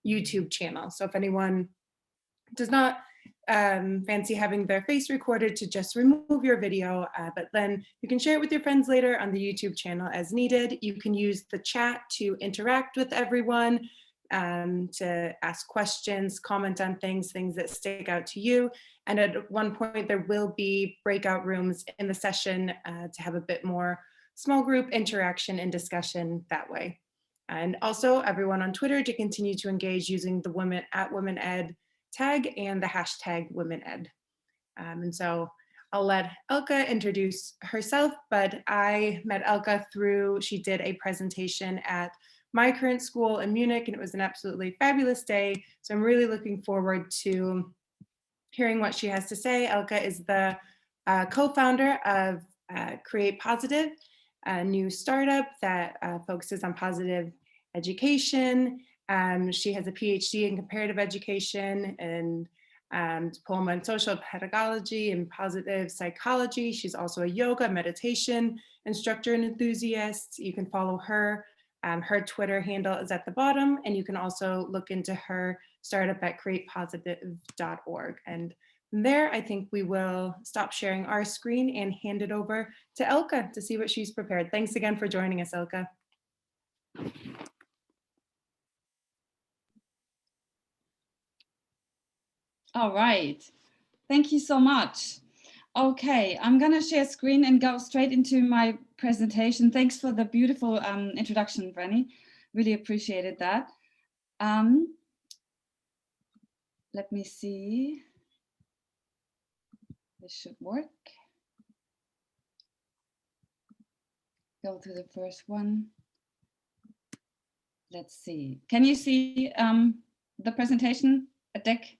YouTube channel. So if anyone does not fancy having their face recorded, to just remove your video, but then you can share it with your friends later on the YouTube channel as needed. You can use the chat to interact with everyone, to ask questions, comment on things that stick out to you. And at one point there will be breakout rooms in the session to have a bit more small group interaction and discussion that way. And also everyone on Twitter to continue to engage using the @WomenEd tag and the hashtag WomenEd. And so I'll let Elke introduce herself, but I met Elke through, she did a presentation at my current school in Munich, and it was an absolutely fabulous day. So I'm really looking forward to hearing what she has to say. Elke is the co-founder of Create Positive, a new startup that focuses on positive education. She has a PhD in comparative education and diploma in social pedagogy and positive psychology. She's also a yoga, meditation instructor and enthusiast. You can follow her. Her Twitter handle is at the bottom, and you can also look into her startup at createpositive.org. And from there, I think we will stop sharing our screen and hand it over to Elke to see what she's prepared. Thanks again for joining us, Elke. All right, thank you so much. Okay, I'm gonna share screen and go straight into my presentation. Thanks for the beautiful introduction, Brenny. Really appreciated that. Let me see. This should work. Go to the first one. Let's see. Can you see the presentation, a deck?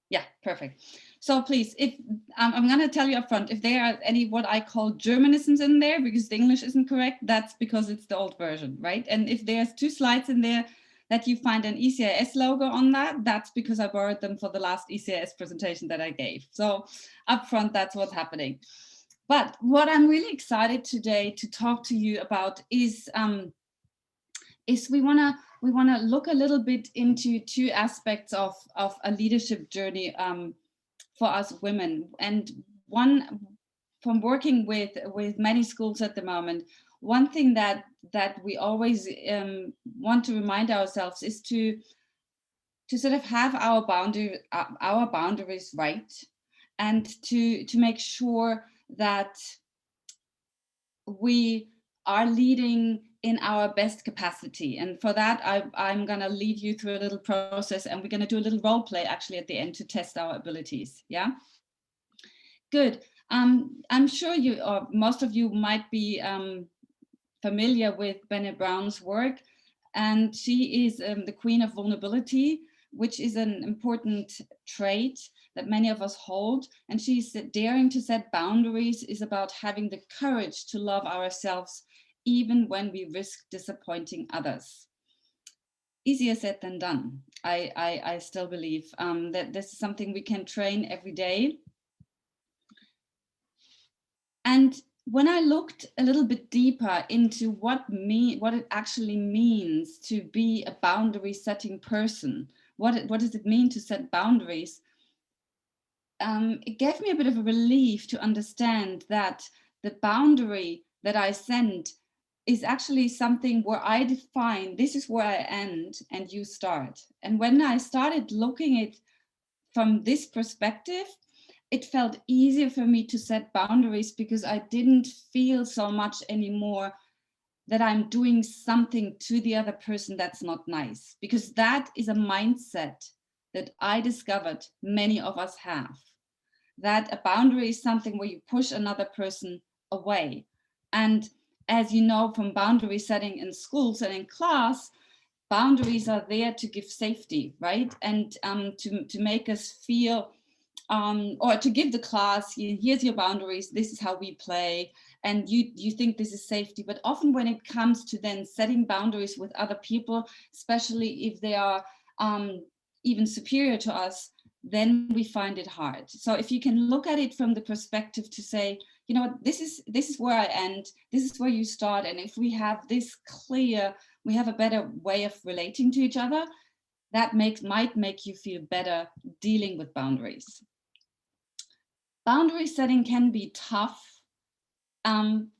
Yeah, perfect. So please, if I'm going to tell you up front, if there are any what I call Germanisms in there, because the English isn't correct, that's because it's the old version, right? And if there's 2 slides in there that you find an ECIS logo on that, that's because I borrowed them for the last ECIS presentation that I gave. So up front, that's what's happening. But what I'm really excited today to talk to you about is we want to look a little bit into 2 aspects of a leadership journey for us women. And one, from working with many schools at the moment, one thing that we always want to remind ourselves is to sort of have our boundaries right, and to make sure that we are leading in our best capacity. And for that, I'm going to lead you through a little process, and we're going to do a little role play actually at the end to test our abilities. Yeah, good. I'm sure you, or most of you, might be familiar with Brené Brown's work, and she is the queen of vulnerability, which is an important trait that many of us hold. And she's daring to set boundaries is about having the courage to love ourselves even when we risk disappointing others. Easier said than done. I still believe that this is something we can train every day. And when I looked a little bit deeper into what it actually means to be a boundary setting person, what does it mean to set boundaries? It gave me a bit of a relief to understand that the boundary that I set is actually something where I define, this is where I end and you start. And when I started looking at it from this perspective, it felt easier for me to set boundaries, because I didn't feel so much anymore that I'm doing something to the other person that's not nice, because that is a mindset that I discovered many of us have. That a boundary is something where you push another person away. And as you know from boundary setting in schools and in class, boundaries are there to give safety, right? And to make us feel, or to give the class, here's your boundaries, this is how we play, and you think this is safety. But often when it comes to then setting boundaries with other people, especially if they are even superior to us, then we find it hard. So if you can look at it from the perspective to say, you know what, this is where I end, this is where you start, and if we have this clear we have a better way of relating to each other. That might make you feel better dealing with boundaries. Boundary setting can be tough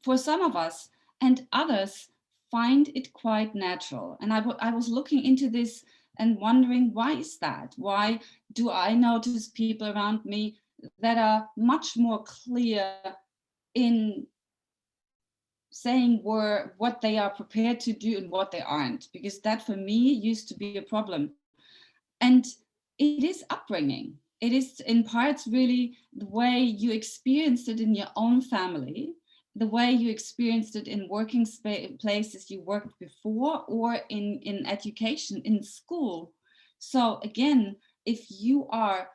for some of us, and others find it quite natural. And I was looking into this and wondering, why is that? Why do I notice people around me that are much more clear in saying what they are prepared to do and what they aren't? Because that for me used to be a problem. And it is upbringing. It is in parts really the way you experienced it in your own family, the way you experienced it in working places you worked before, or in education, in school. So again, if you are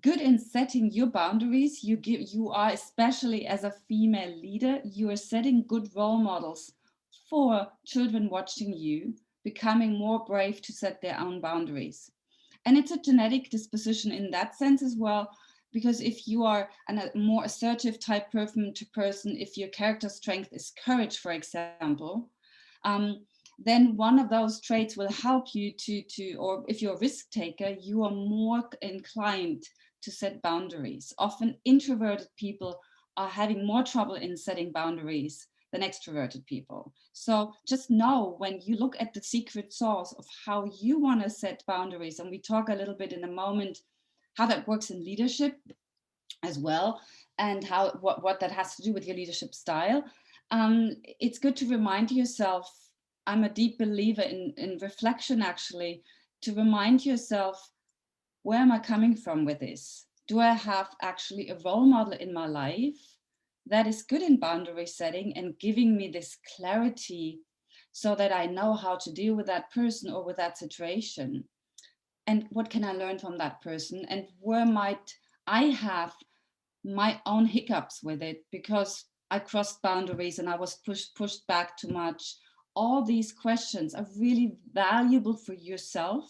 good in setting your boundaries, you are, especially as a female leader, you are setting good role models for children watching you, becoming more brave to set their own boundaries. And it's a genetic disposition in that sense as well, because if you are a more assertive type person to person, if your character strength is courage, for example, then one of those traits will help you or if you're a risk taker, you are more inclined to set boundaries. Often introverted people are having more trouble in setting boundaries than extroverted people. So just know, when you look at the secret sauce of how you want to set boundaries, and we talk a little bit in a moment how that works in leadership as well, and how what that has to do with your leadership style, it's good to remind yourself. I'm a deep believer in reflection, actually, to remind yourself, where am I coming from with this? Do I have actually a role model in my life that is good in boundary setting and giving me this clarity so that I know how to deal with that person or with that situation? And what can I learn from that person? And where might I have my own hiccups with it because I crossed boundaries and I was pushed back too much? All these questions are really valuable for yourself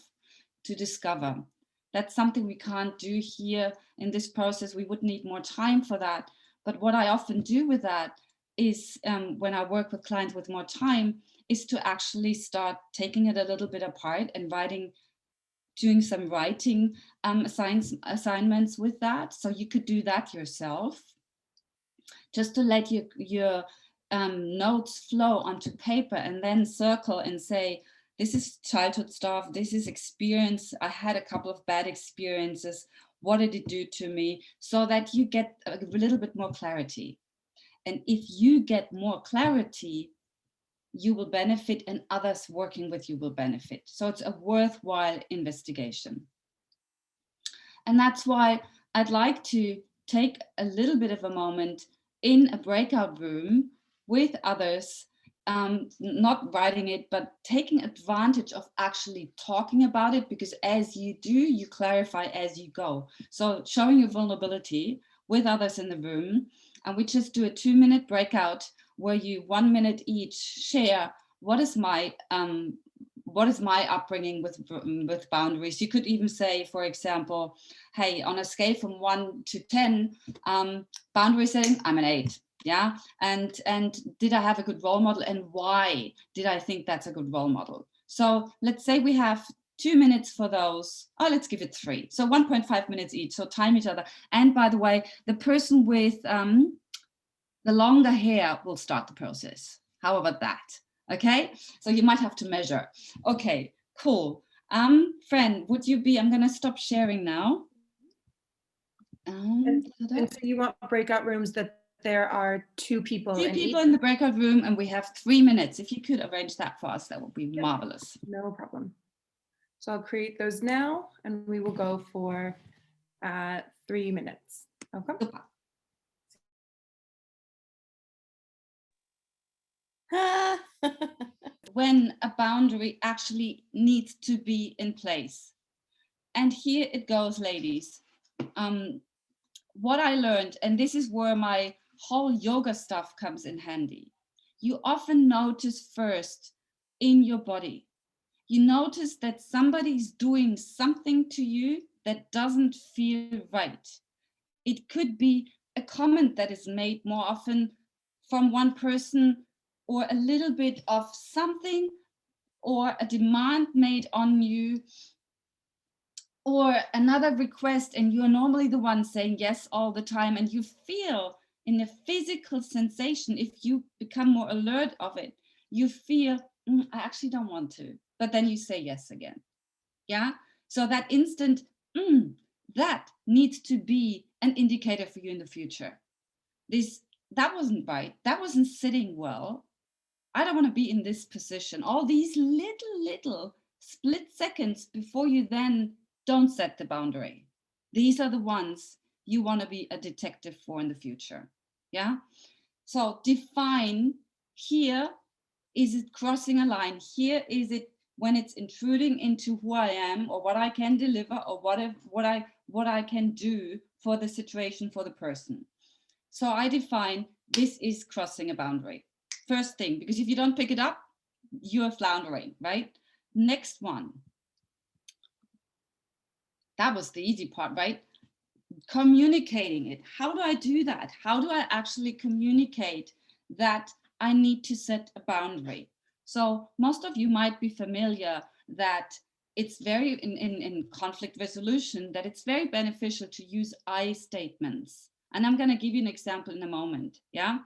to discover. That's something we can't do here in this process. We would need more time for that. But what I often do with that is, when I work with clients with more time, is to actually start taking it a little bit apart and doing some writing assignments with that. So you could do that yourself, just to let your notes flow onto paper, and then circle and say, this is childhood stuff, this is experience, I had a couple of bad experiences, what did it do to me? So that you get a little bit more clarity. And if you get more clarity, you will benefit, and others working with you will benefit. So it's a worthwhile investigation. And that's why I'd like to take a little bit of a moment in a breakout room with others, not writing it, but taking advantage of actually talking about it, because as you do, you clarify as you go. So showing your vulnerability with others in the room, and we just do a 2-minute breakout where you 1 minute each share, what is my upbringing with boundaries. You could even say, for example, hey, on a scale from 1 to 10, boundary setting, I'm an 8. Yeah. And did I have a good role model, and why did I think that's a good role model? So let's say we have 2 minutes for those. Oh, let's give it 3. So 1.5 minutes each. So time each other. And by the way, the person with the longer hair will start the process. How about that? Okay, so you might have to measure. Okay, cool. Friend, would you be, I'm gonna stop sharing now. And so you want breakout rooms that there are 2 people in each? In the breakout room, and we have 3 minutes. If you could arrange that for us, that would be marvelous. No problem. So I'll create those now, and we will go for 3 minutes. Okay. Super. When a boundary actually needs to be in place. And here it goes, ladies. What I learned, and this is where my whole yoga stuff comes in handy. You often notice first in your body. You notice that somebody's doing something to you that doesn't feel right. It could be a comment that is made more often from one person, or a little bit of something or a demand made on you, or another request, and you're normally the one saying yes all the time, and you feel in a physical sensation, if you become more alert of it, you feel, I actually don't want to, but then you say yes again. Yeah. So that instant, that needs to be an indicator for you in the future. That wasn't right. That wasn't sitting well. I don't want to be in this position. All these little split seconds before you then don't set the boundary. These are the ones you want to be a detective for in the future. Yeah. So define, here, is it crossing a line? Here, is it when it's intruding into who I am, or what I can deliver, or what I can do for the situation, for the person. So I define, this is crossing a boundary. First thing, because if you don't pick it up, you're floundering, right? Next one. That was the easy part, right? Communicating it. How do I do that? How do I actually communicate that I need to set a boundary? So most of you might be familiar that it's very, in conflict resolution, that it's very beneficial to use I statements. And I'm going to give you an example in a moment. Yeah.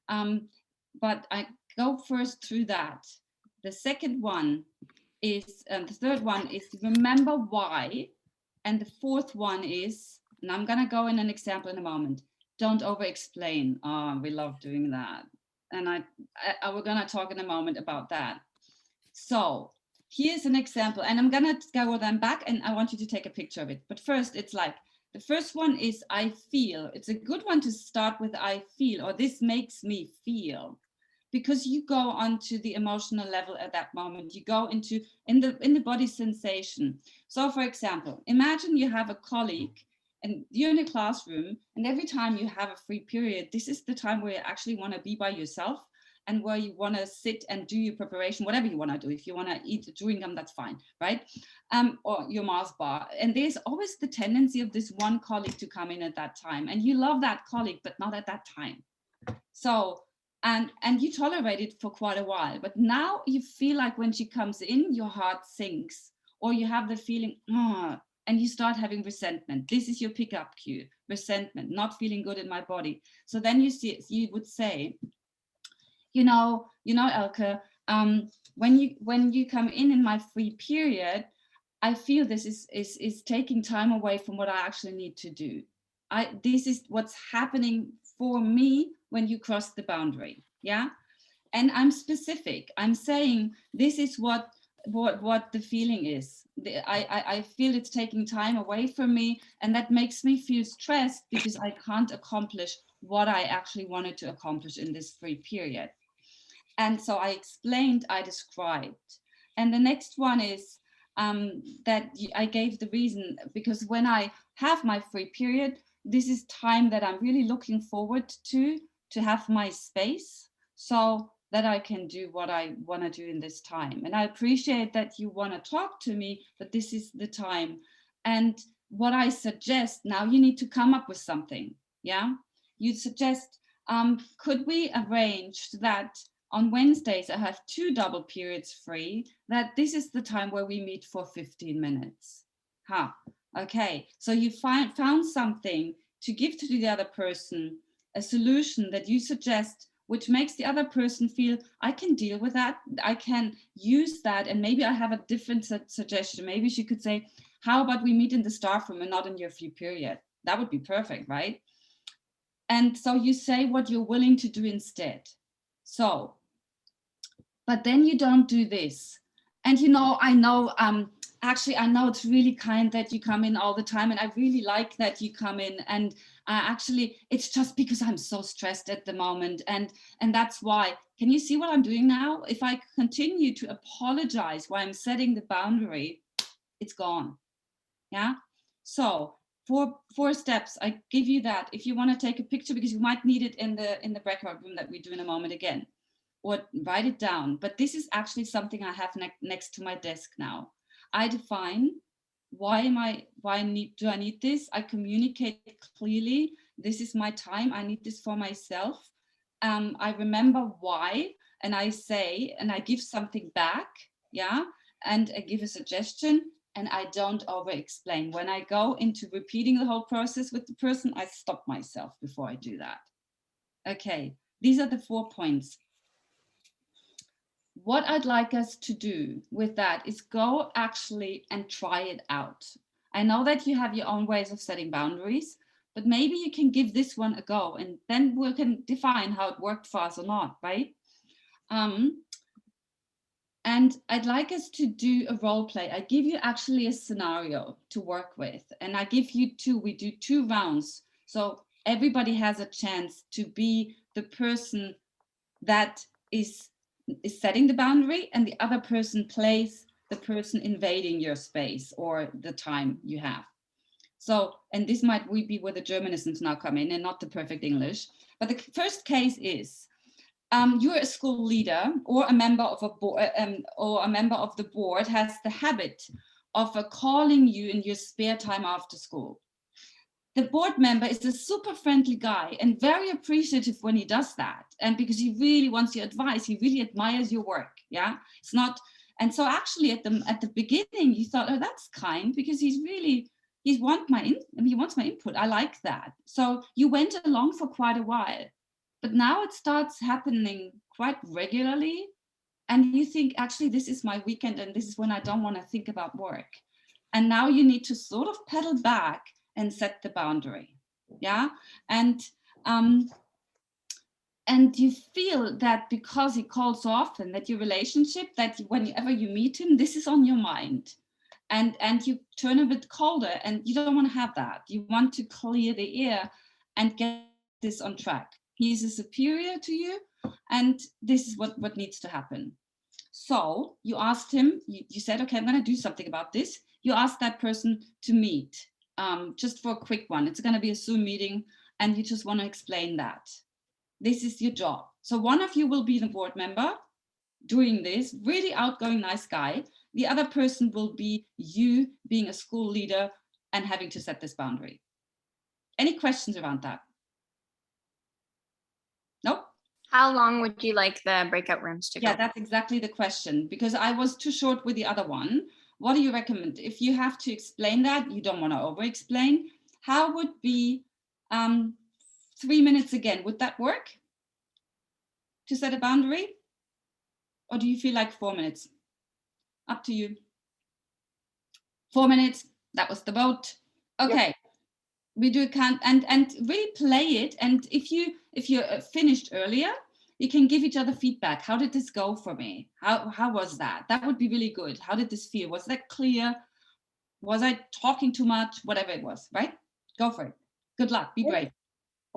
But I go first through that. The second one is, the third one is remember why. And the fourth one is, and I'm going to go in an example in a moment, don't over explain. Oh, we love doing that. And we're going to talk in a moment about that. So here's an example, and I'm going to go them back, and I want you to take a picture of it. But first, it's like, the first one is I feel. It's a good one to start with I feel, or this makes me feel, because you go onto the emotional level at that moment. You go into in the body sensation. So for example, imagine you have a colleague and you're in a classroom, and every time you have a free period, this is the time where you actually want to be by yourself, and where you want to sit and do your preparation, whatever you want to do. If you want to eat chewing gum, that's fine, right? Or your Mars bar. And there's always the tendency of this one colleague to come in at that time, and you love that colleague, but not at that time. So, and you tolerate it for quite a while, but now you feel like when she comes in, your heart sinks, or you have the feeling, and you start having resentment. This is your pickup cue: resentment, not feeling good in my body. So then you would say, you know, Elke, when you come in my free period, I feel this is taking time away from what I actually need to do. This is what's happening for me when you cross the boundary. Yeah. And I'm specific. I'm saying this is what the feeling is. I feel it's taking time away from me, and that makes me feel stressed because I can't accomplish what I actually wanted to accomplish in this free period. And so I explained, I described. And the next one is that I gave the reason, because when I have my free period, this is time that I'm really looking forward to have my space, so that I can do what I want to do in this time. And I appreciate that you want to talk to me, but this is the time. And what I suggest, now you need to come up with something. Yeah. You suggest, could we arrange that on Wednesdays, I have 2 double periods free, that this is the time where we meet for 15 minutes. Okay, so you found something to give to the other person, a solution that you suggest, which makes the other person feel, I can deal with that, I can use that, and maybe I have a different suggestion. Maybe she could say, how about we meet in the staff room and not in your free period? That would be perfect, right? And so you say what you're willing to do instead. So, but then you don't do this. And I know, actually, I know it's really kind that you come in all the time, and I really like that you come in. And actually, it's just because I'm so stressed at the moment, and that's why. Can you see what I'm doing now? If I continue to apologize while I'm setting the boundary, it's gone. Yeah. So 4 steps. I give you that. If you want to take a picture, because you might need it in the breakout room that we do in a moment again, or write it down. But this is actually something I have next to my desk now. I define why do I need this? I communicate clearly. This is my time. I need this for myself. I remember why, and I say, and I give something back. yeah, and I give a suggestion, and I don't over explain. When I go into repeating the whole process with the person, I stop myself before I do that. Okay, these are the 4 points. What I'd like us to do with that is go actually and try it out. I know that you have your own ways of setting boundaries, but maybe you can give this one a go, and then we can define how it worked for us or not, right? And I'd like us to do a role play. I give you actually a scenario to work with, and I give you we do 2 rounds. So everybody has a chance to be the person that is setting the boundary, and the other person plays the person invading your space or the time you have. So, and this might be where the Germanisms now come in and not the perfect English. But the first case is you're a school leader or a member of a board, or a member of the board has the habit of calling you in your spare time after school. The board member is a super friendly guy and very appreciative when he does that. And because he really wants your advice, he really admires your work. Yeah, it's not. And so actually at the beginning, you thought, oh, that's kind, because he wants my input. I like that. So you went along for quite a while, but now it starts happening quite regularly. And you think, actually, this is my weekend and this is when I don't want to think about work. And now you need to sort of pedal back and set the boundary. Yeah. And you feel that because he calls so often, that your relationship, that whenever you meet him, this is on your mind. And you turn a bit colder, and you don't want to have that. You want to clear the air and get this on track. He's a superior to you, and this is what needs to happen. So you asked him, you said, okay, I'm going to do something about this. You asked that person to meet just for a quick one. It's going to be a Zoom meeting, and you just want to explain that. This is your job. So one of you will be the board member doing this, really outgoing, nice guy. The other person will be you being a school leader and having to set this boundary. Any questions around that? Nope. How long would you like the breakout rooms to go? Yeah, that's exactly the question, because I was too short with the other one. What do you recommend? If you have to explain that, you don't want to over explain, how would be 3 minutes again? Would that work to set a boundary? Or do you feel like 4 minutes? Up to you. 4 minutes, that was the vote. Okay. Yep. We do count and really play it. And if you're finished earlier, you can give each other feedback. How did this go for me? How was that? That would be really good. How did this feel? Was that clear? Was I talking too much? Whatever it was, right? Go for it. Good luck. Be brave.